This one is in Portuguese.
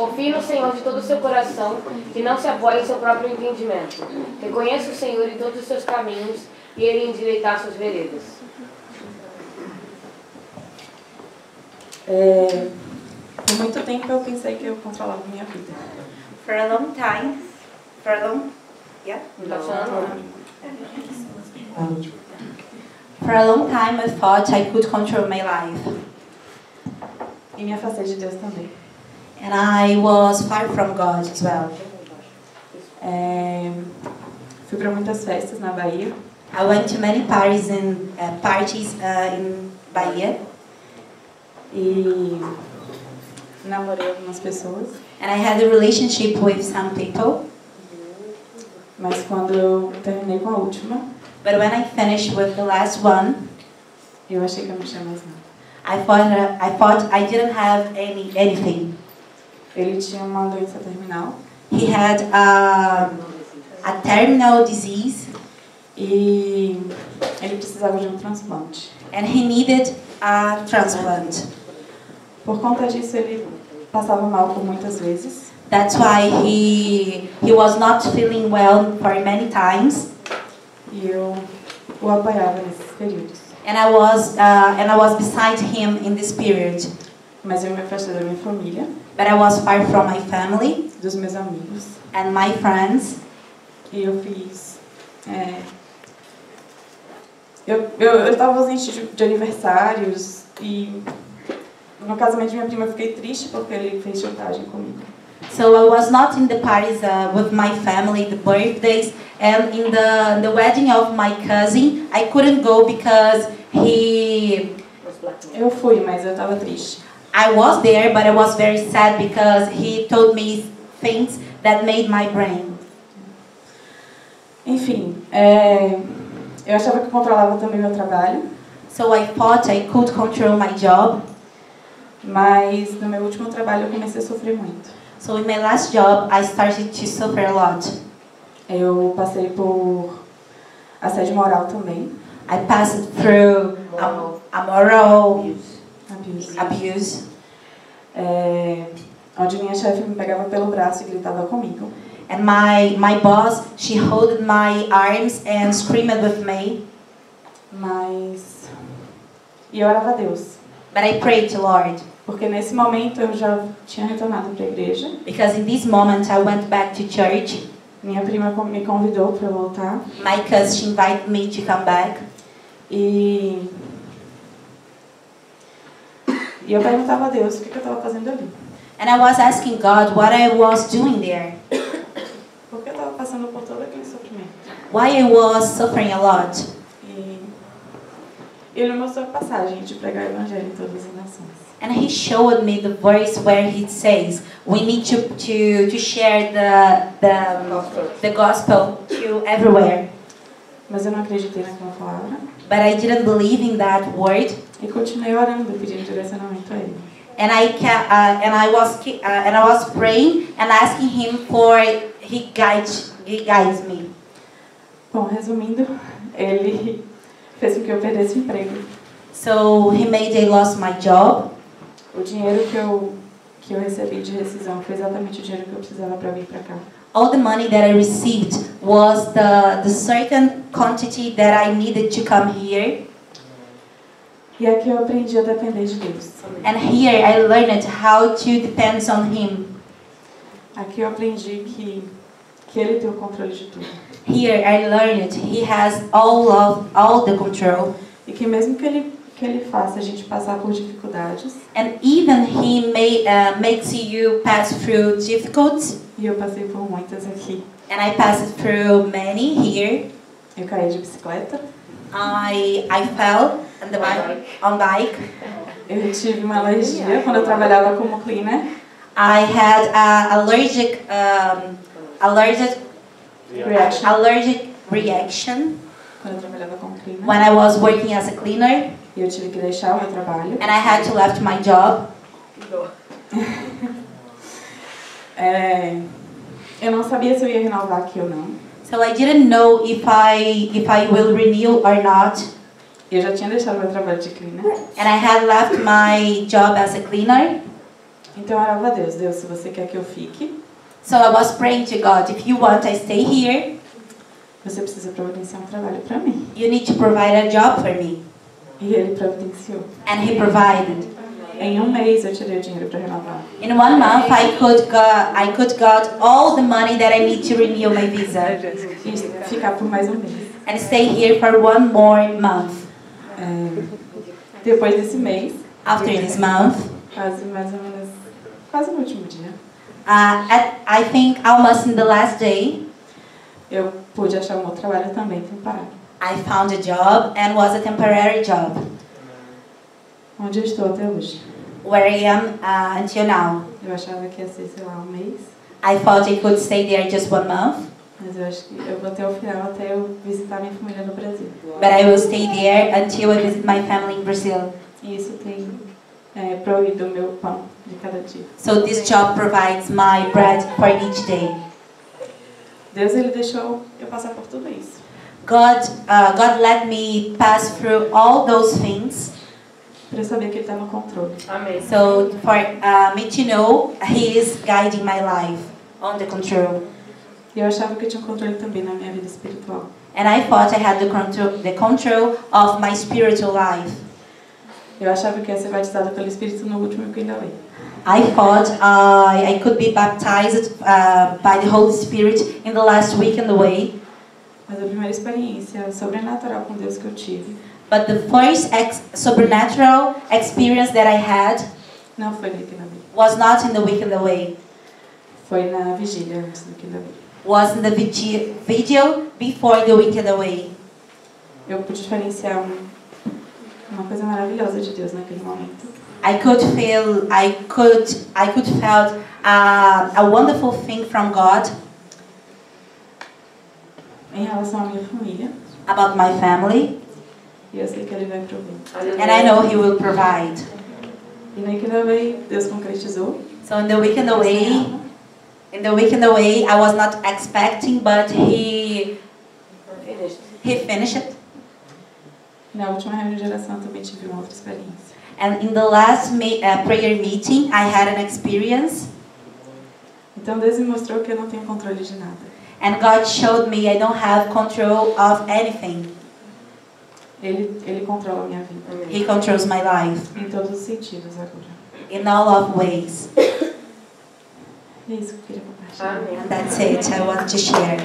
Confie no Senhor de todo o seu coração e não se apoie em seu próprio entendimento. Reconheça o Senhor em todos os seus caminhos e Ele endireitar suas veredas. Por muito tempo eu pensei que eu controlava minha vida. For a long time, I thought I could control my life. E me afastei de Deus também. And I was far from God as well. Fui para muitas festas na Bahia. I went to many parties in Bahia. E namorei algumas pessoas. And I had a relationship with some people. Mas quando eu terminei com a última, But when I finished with the last one, eu achei que eu não tinha mais nada. I thought I didn't have anything. Ele tinha uma doença terminal. He had a terminal disease. E ele precisava de um transplante. And he needed a transplant. Por conta disso, ele passava mal por muitas vezes. That's why he was not feeling well for many times. E eu o apoiava nesses períodos. And I was beside him in this period. Mas eu me afastei da minha família. But I was far from my family. Dos meus amigos. And my friends. E eu fiz... Eu estava ausente de aniversários. E no casamento de minha prima eu fiquei triste porque ele fez chantagem comigo. So I was not in the parties with my family, the birthdays, and in the wedding of my cousin. I couldn't go because Eu fui, mas eu estava triste. I was there, but I was very sad because he told me things that made my brain. Enfim, eu achava que eu controlava também meu trabalho. So I thought I could control my job. Mas no meu último trabalho eu comecei a sofrer muito. So in my last job, I started to suffer a lot. Eu passei por assédio moral também. I passed through a moral abuse. Onde minha chefe me pegava pelo braço e gritava comigo. And my boss, she held my arms and screamed with me. E eu orava a Deus. But I prayed to Lord. Porque nesse momento eu já tinha retornado para a igreja. Because in this moment I went back to church. Minha prima me convidou para voltar. My cousin, she invited me to come back. E eu perguntava a Deus o que eu estava fazendo ali. And I was asking God what I was doing there. Porque eu estava passando por todo aquele sofrimento. Why I was suffering a lot. E ele me mostrou a passagem de pregar o evangelho em todas as nações. And he showed me the verse where he says we need to share the gospel to everywhere. Mas eu não acreditei naquela palavra. But I didn't believe in that word. E continuei orando, pedindo direcionamento a ele. And I was praying and asking him for he guides me. Bom, resumindo, ele fez com que eu perdesse o emprego. So he made I lost my job. O dinheiro que eu recebi de rescisão foi exatamente o dinheiro que eu precisava para vir para cá. All the money that I received was the certain quantity that I needed to come here. E aqui eu aprendi a depender de Deus. And here I learned how to depend on Him. Aqui eu aprendi que Ele tem o controle de tudo. Here I learned He has all the control. E que mesmo que Ele faça a gente passar por dificuldades. And even He makes you pass through difficulties. E eu passei por muitas aqui. And I passed through many here. Eu caí de bicicleta. I fell on bike. Eu tive uma alergia quando eu trabalhava como cleaner. I had allergic reaction Quando eu trabalhava como cleaner. when I was working as a cleaner. E eu tive que deixar o meu trabalho. And I had to left my job. Eu não sabia se eu ia renovar aqui ou não. So I didn't know if I will renew or not. Eu já tinha deixado meu trabalho de cleaner. And I had left my job as a cleaner. Então eu orava a Deus, Deus, se você quer que eu fique, So I was praying to God, if you want I stay here, você precisa providenciar um trabalho para mim. you need to provide a job for me. E ele providenciou. And He provided. Em um mês eu tirei o dinheiro para renovar. In 1 month I could got all the money that I need to renew my visa. E ficar por mais um mês. And stay here for 1 more month. Depois desse mês, After this month, quase no último dia, I think almost in the last day, eu pude achar um outro trabalho também temporário. I found a job and was a temporary job Onde eu estou até hoje. where I am until now. Eu achava que ia ser, sei lá, um mês, I thought I could stay there just 1 month, mas eu acho que eu vou até o final, até eu visitar minha família no Brasil. but I will stay there until I visit my family in Brazil. E isso tem provido o meu pão de cada dia. So this job provides my bread for each day. Deus, ele deixou eu passar por tudo isso. God let me pass through all those things, Para eu saber que ele está no controle. Amém. so for me to know He is guiding my life on the control. E eu achava que eu tinha um controle também na minha vida espiritual. And I thought I had the control of my spiritual life. Eu achava que ia ser batizada pelo Espírito no último weekend away. I thought I could be baptized by the Holy Spirit in the last weekend away. Mas a primeira experiência sobrenatural com Deus que eu tive But the first supernatural experience that I had não foi no weekend away. was not in the weekend away. Foi na vigília antes do weekend away. Was in the video before the weekend away. Eu pude experienciar uma coisa maravilhosa de Deus naquele momento. I could feel a wonderful thing from God Em relação à minha família, about my family, e eu sei que ele vai prover. and I know He will provide. E no weekend away, Deus concretizou. So in the weekend away, I was not expecting, but He finished it. Na última reunião de oração eu também tive uma outra experiência. And in the last prayer meeting, I had an experience, Então Deus me mostrou que eu não tenho controle de nada. and God showed me I don't have control of anything. Ele controla a minha vida. He controls my life Em todos os sentidos agora. in all of ways. É isso que eu queria compartilhar. Amém. And that's it. I want to share.